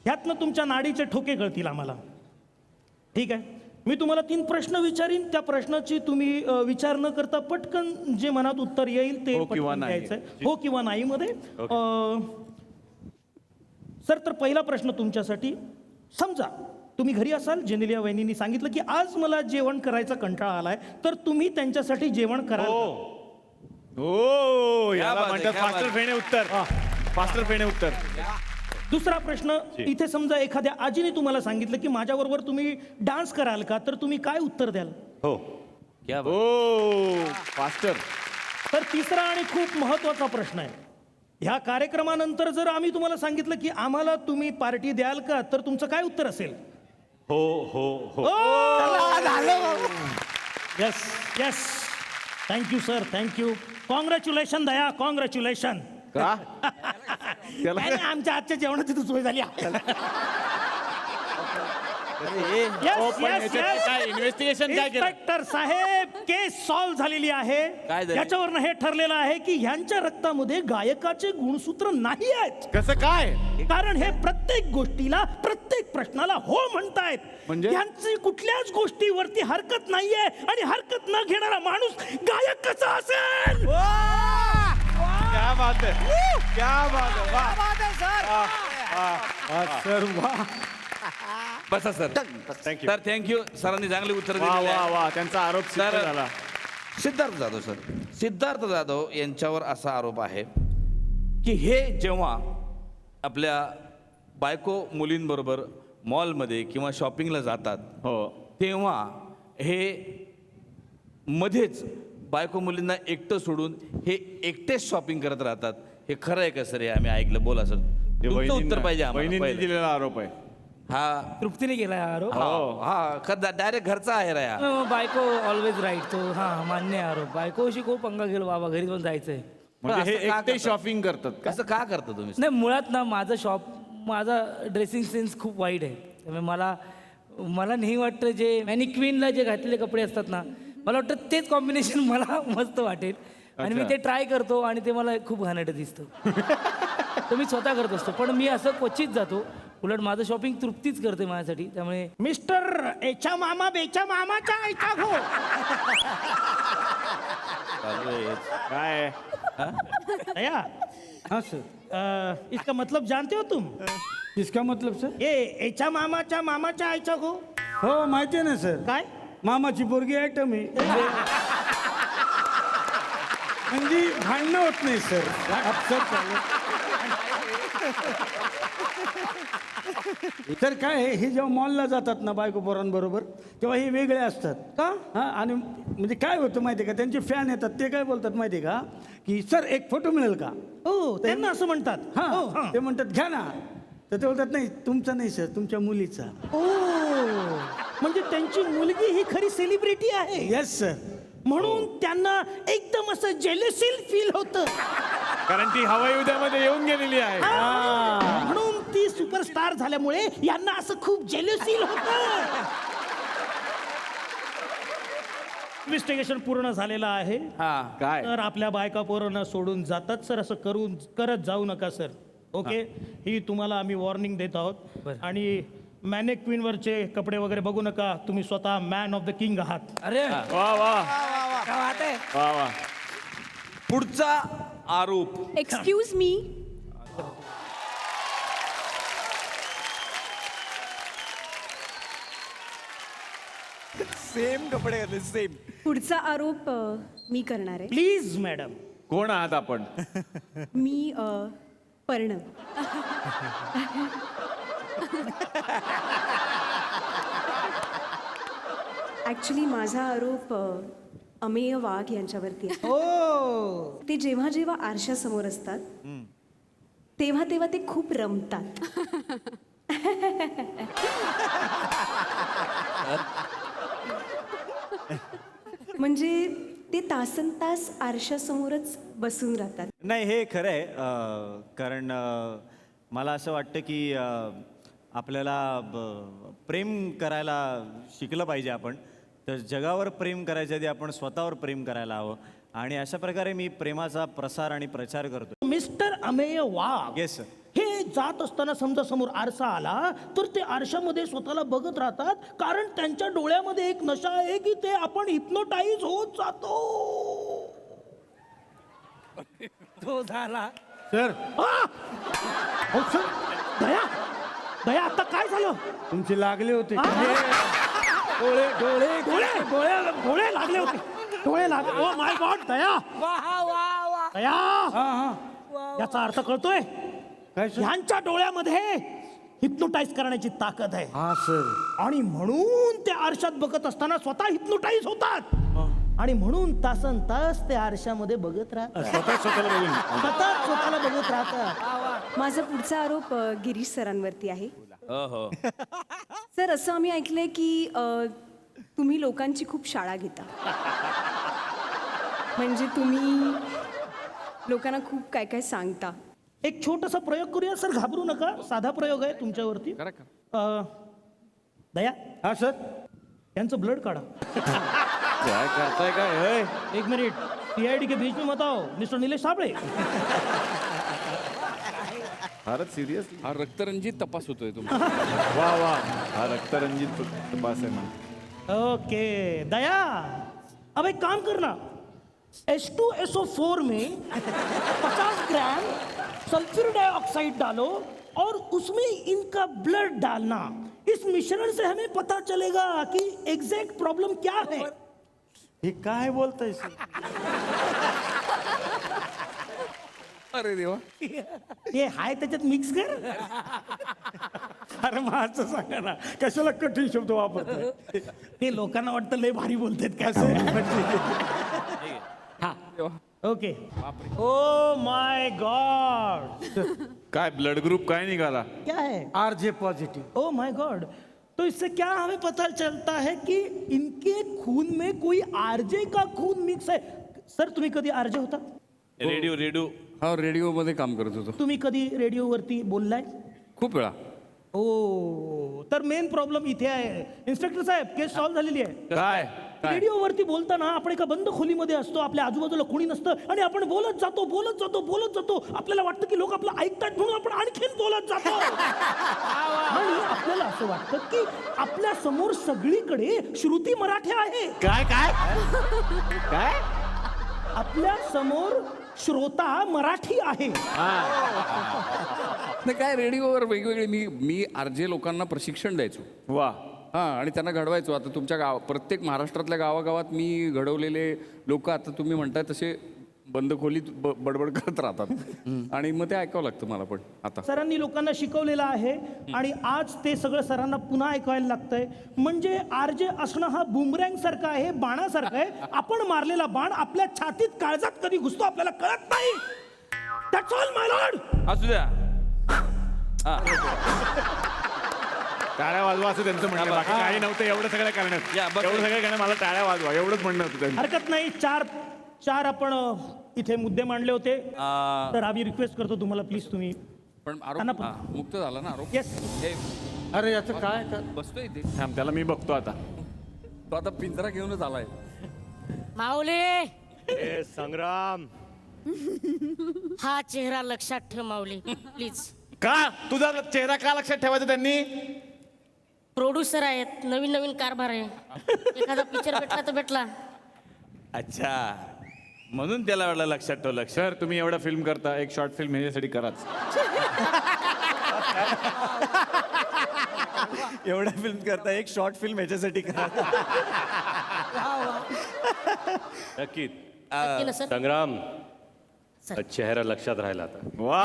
ह्यातनं तुमच्या नाडीचे ठोके कळतील आम्हाला. ठीक आहे, मी तुम्हाला 3 प्रश्न विचारीन. त्या प्रश्नाची तुम्ही विचार न करता पटकन जे मनात उत्तर येईल ते पटकन द्यायचं आहे. हो किंवा नाही मध्ये. सर, तर पहिला प्रश्न तुमच्यासाठी. समजा तुम्ही घरी असाल, जेनेलिया वहिनींनी सांगितलं की आज मला जेवण करायचा कंटाळा आलाय, तर तुम्ही त्यांच्यासाठी जेवण कराल. हो, याला म्हणतात फास्टर फेणे उत्तर. फास्टर फेणे उत्तर. दुसरा प्रश्न, इथे समजा एखाद्या आजीने तुम्हाला सांगितलं की माझ्याबरोबर तुम्ही डान्स कराल का, तर तुम्ही काय उत्तर द्याल? हो, हो, फास्टर. तर तिसरा आणि खूप महत्वाचा प्रश्न आहे. ह्या कार्यक्रमानंतर जर आम्ही तुम्हाला सांगितलं की आम्हाला तुम्ही पार्टी द्याल का, तर तुमचं काय उत्तर असेल? हो हो हो. Yes yes. Thank you sir, thank you. Congratulation Daya, congratulation. का? आमच्या आजच्या जेवणाची तर सोय झाली. इन्व्हेस्टिगेशन काय केलं? इन्स्पेक्टर साहेब, केस सॉल्व्ह झालेली आहे. याच्यावरनं हे ठरलेलं आहे की ह्यांच्या रक्तामध्ये गायकाचे गुणसूत्र नाही आहेत. कसं काय? कारण हे प्रत्येक गोष्टीला, प्रत्येक प्रश्नाला हो म्हणतायत. म्हणजे यांची कुठल्याच गोष्टीवरती हरकत नाहीये, आणि हरकत न घेणारा माणूस गायक कसा असेल? क्या बात है, क्या बात है, सर. वाह. बसा सर. Thank you sir, thank you. सरांनी चांगली उत्तर वा दिली. वा वा. त्यांचा आरोप सिद्ध सर, झाला. सिद्धार्थ जाधव सर, सिद्धार्थ जाधव यांच्यावर असा आरोप आहे की हे जेव्हा आपल्या बायको मुलींबरोबर मॉलमध्ये किंवा शॉपिंगला जातात, हो, तेव्हा हे मध्येच बायको मुलींना एकटं सोडून हे एकटेच शॉपिंग करत राहतात. हे खरं आहे का सर? हे आम्ही ऐकलं. बोला सर, तुमचं उत्तर पाहिजे आम्हाला. वहिनींनी पहिलं. दिलेला आरोप आहे. हा, तृप्तीने केला आरोप. हा, डायरेक्ट घरचा आहे रा. बायको ऑलवेज राईट. तो मान्य आहे आरोप. बायकोशी खूप पंगा गेलो बाबा, घरी पण जायचंय. म्हणजे हे असं का एकटे करतात? शॉपिंग करतात का? कसं का करता तुम्ही? नाही, मुळात ना माझा ड्रेसिंग सेन्स खूप वाईट आहे. त्यामुळे मला नाही वाटतं जे मॅनिक्विनला जे घातलेले कपडे असतात ना, मला वाटतं तेच कॉम्बिनेशन मला मस्त वाटेल. आणि मी ते ट्राय करतो आणि ते मला खूप घाणेरडं दिसतं. तर मी स्वतः करत असतो, पण मी असं क्वचित जातो. उलट माझं शॉपिंग तृप्तीच करते माझ्यासाठी. त्यामुळे मिस्टर एचा मामा बेचा मामाचा ऐका हो. काय? दया, हाँ सर. इसका मतलब जानते हो तुम? इसका मतलब सर? ये एचा मामाच्या मामाच्या आईचा हो. हो, माहिती आहे ना सर. काय? मामाची पोरगी आयटम आहे. म्हणजे भांडणं होत नाही सर. अपसेट तर काय आहे, हे जेव्हा मॉलला जातात ना बायको पोरांबरोबर, तेव्हा हे वेगळे असतात का. हा, आणि म्हणजे काय होतं माहिती आहे का, त्यांचे फॅन येतात. ते काय बोलतात माहिती आहे का, की सर एक फोटो मिळेल का. हो, त्यांना असं म्हणतात. हा, ते म्हणतात घ्या ना. तर ते बोलतात नाही, तुमचा नाही सर, तुमच्या मुलीचा. ओ, म्हणजे त्यांची मुलगी ही खरी सेलिब्रिटी आहे. Yes sir. म्हणून त्यांना एकदम असं जेलसील फील होतं. कारण ती हवाई उद्यामध्ये येऊन गेलेली आहे. म्हणून ती सुपरस्टार झाल्यामुळे यांना असं खूप जेलसील होतं. इन्व्हेस्टिगेशन पूर्ण झालेलं आहे. हा, काय? तर आपल्या बायका पोरांना सोडून जातात सर, असं करत जाऊ नका सर. ओके, ही तुम्हाला आम्ही वॉर्निंग देत आहोत. आणि मॅनेक्विनवरचे कपडे वगैरे बघू नका. तुम्ही स्वतः मॅन ऑफ द किंग आहात. अरे वा वा काय बात आहे. वा वा. पुढचा आरोप. Excuse me. सेम कपडे घातले, सेम. पुढचा आरोप मी करणार आहे. Please madam. कोण आहात आपण? मी पर्ण. ॲक्च्युली माझा आरोप अमेय वाघ यांच्यावरती आहे. ओ, ते जेव्हा जेव्हा आरशासमोर असतात तेव्हा तेव्हा ते खूप रमतात. म्हणजे ते तासनतास आरशासमोरच बसून राहतात. नाही, हे खरं आहे. कारण मला असं वाटतं की आपल्याला प्रेम करायला शिकलं पाहिजे आपण. तर जगावर प्रेम करायच्या आधी आपण स्वतःवर प्रेम करायला हवं. आणि अशा प्रकारे मी प्रेमाचा प्रसार आणि प्रचार करतो. मिस्टर अमेय वाघ, येस सर. हे जात असताना समजा समोर आरसा आला तर ते आरशामध्ये स्वतःला बघत राहतात, कारण त्यांच्या डोळ्यामध्ये एक नशा आहे की ते आपण हिप्नोटाईज होत जातो. तो झाला. सर हो सर, दया दया आता काय झालं? तुमचे लागले होते. डोळे डोळे डोळे डोळे डोळे लागले होते. डोळे लागले. ओ माय गॉड दया वा वा वा. दया, हा हा याचा अर्थ कळतोय? काय सर? ह्यांच्या डोळ्यामध्ये हिप्नोटाईज करण्याची ताकद आहे हा सर. आणि म्हणून ते आरशात बघत असताना स्वतः हिप्नोटाईज होतात आणि म्हणून तासन तास ते आरशामध्ये बघत राहतात, स्वतः स्वतःला बघत राहतात. माझा पुढचा आरोप गिरीश सरांवरती आहे. हो. सर, असं आम्ही ऐकलंय की तुम्ही लोकांची खूप शाळा घेता. म्हणजे तुम्ही लोकांना खूप काय काय सांगता. एक छोटासा प्रयोग करूया सर, घाबरू नका, साधा प्रयोग आहे तुमच्यावरती. दया, हा सर. यांचं ब्लड काढा. काय करताय काय? एक मिनिट, CID के बीच में मत आओ, मिस्टर निलेश साबळे. फारच सिरियस. हा रक्तरंजित तपास होतोय तुमचा. वा वा, हा रक्तरंजित तपास आहे ना. ओके दया, अब एक काम करना, H2SO4 में 50 ग्राम सल्फ्यूर डाइऑक्साइड डालो और उसमें इनका ब्लड डालना. इस मिश्रण से हमें पता चलेगा कि एग्जैक्ट प्रॉब्लम क्या है. हे काय बोलताय सर? अरे देवा. हे हाय त्याच्यात मिक्स कर. अरे माझं सांगा ना, कशाला कठीण शब्द वापरताय? ते लोकांना वाटतं लय भारी बोलतात का असं. ओके. ओ माय गॉड, काय ब्लड ग्रुप काय निघाला? क्या है? RJ positive. Oh my God, तो इससे क्या हमें पता चलता है कि इनके खून में कोई आरजे का खून मिक्स है. सर, तुम्ही कधी आरजे होता? रेडिओ हा रेडिओमध्ये काम करत होतो तुम्ही कधी रेडिओवरती बोललाय? खूप वेळा. ओ, तर मेन प्रॉब्लेम इथे आहे. इन्स्पेक्टर साहेब, केस सॉल्व्ह झालेली आहे. काय रेडिओवरती बोलताना आपण एका बंद खोलीमध्ये असतो, आपल्या आजूबाजूला कोणी नसतं आणि आपण बोलत जातो. आपल्याला वाटतं की लोक आपलं ऐकतात म्हणून आपण आणखीन बोलत जातो. आणि आपल्याला असं वाटतं की आपल्या समोर सगळीकडे श्रुती मराठे आहे. काय काय काय? आपल्या समोर श्रोता मराठी आहे. नाही काय, रेडिओवर वेगवेगळे मी आरजे लोकांना प्रशिक्षण द्यायचो. वा. हां, आणि त्यांना घडवायचो. आता तुमच्या प्रत्येक महाराष्ट्रातल्या गावागावात मी घडवलेले लोक आता तुम्ही म्हणताय तसे बंद खोलीत बडबड करत राहतात आणि मग ते ऐकावं लागतं मला पण आता. सरांनी लोकांना शिकवलेलं आहे आणि आज ते सगळं सरांना पुन्हा ऐकायला लागतंय. म्हणजे आरजे असणं हा बुमरँग सारखं आहे, बाणासारखं आहे. आपण मारलेला बाण आपल्या छातीत काळजात कधी घुसतो आपल्याला कळत नाही. That's all my Lord. असू द्या. टाळ्या वाजवा असं त्यांचं म्हणणं. बाकी काही नव्हतं एवढं सगळं करण्यात. या, बस. एवढं सगळं करण्यात मला टाळ्या वाजवा एवढंच म्हणणं होतं त्यांचं. हरकत नाही. चार आपण इथे मुद्दे मांडले होते. तर आम्ही रिक्वेस्ट करतो तुम्हाला, प्लीज तुम्ही. पण त्यांना आरोप पण- मुक्त झाला ना आरोप. येस. हे अरे याचं काय कर? बसतोय इथे. थांब, त्याला मी बघतो आता. तो आता पिंजरा घेऊनच आलाय. माऊली, संग्राम. हा चेहरा लक्षात ठेव माऊली, प्लीज. का तुझा चेहरा का लक्षात ठेवायचा त्यांनी? प्रोड्युसर आहेत, नवीन नवीन कारभार आहे. एखादा पिक्चर भेटला तर भेटला. अच्छा, म्हणून त्याला वाटलं लक्षात ठेव. सर, तुम्ही एवढा फिल्म करता, एक शॉर्ट फिल्म ह्याच्यासाठी कराच. एवढा फिल्म करता, एक शॉर्ट फिल्म ह्याच्यासाठी करा. नक्की ना सर. संग्राम, चेहरा लक्षात राहिला आता. वा.